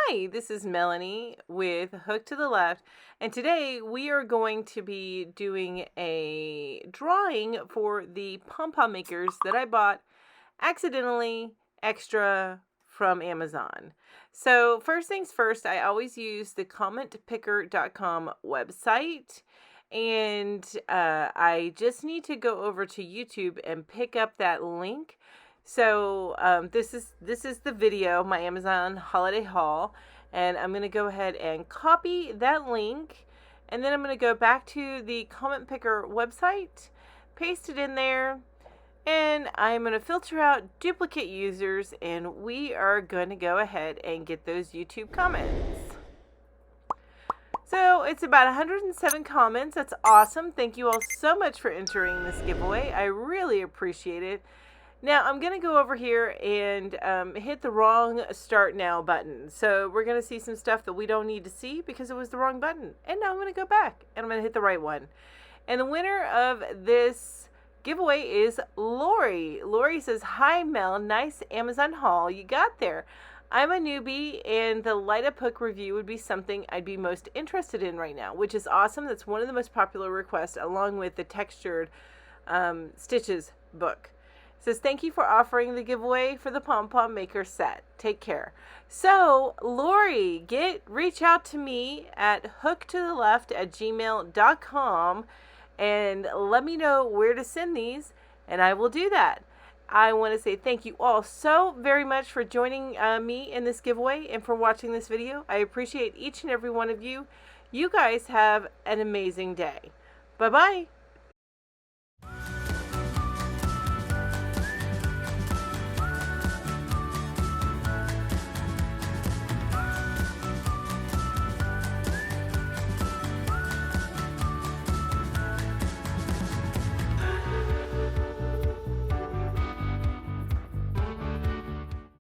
Hi, this is Melanie with Hook to the Left, and today we are going to be doing a drawing for the pom pom makers that I bought accidentally extra from Amazon. So first things first, I always use the commentpicker.com website, and I just need to go over to YouTube and pick up that link. So this is the video, my Amazon holiday haul, and I'm going to go ahead and copy that link, and then I'm going to go back to the Comment Picker website, paste it in there, and I'm going to filter out duplicate users, and we are going to go ahead and get those YouTube comments. So it's about 107 comments. That's awesome. Thank you all so much for entering this giveaway. I really appreciate it. Now I'm going to go over here and hit the wrong Start Now button. So we're going to see some stuff that we don't need to see because it was the wrong button. And now I'm going to go back and I'm going to hit the right one. And the winner of this giveaway is Lori. Lori says, "Hi Mel, nice Amazon haul you got there. I'm a newbie and the light up hook review would be something I'd be most interested in right now," which is awesome. That's one of the most popular requests along with the textured stitches book. Says, "Thank you for offering the giveaway for the Pom Pom Maker set. Take care." So, Lori, reach out to me at hookedtotheleft@gmail.com and let me know where to send these, and I will do that. I want to say thank you all so very much for joining me in this giveaway and for watching this video. I appreciate each and every one of you. You guys have an amazing day. Bye-bye.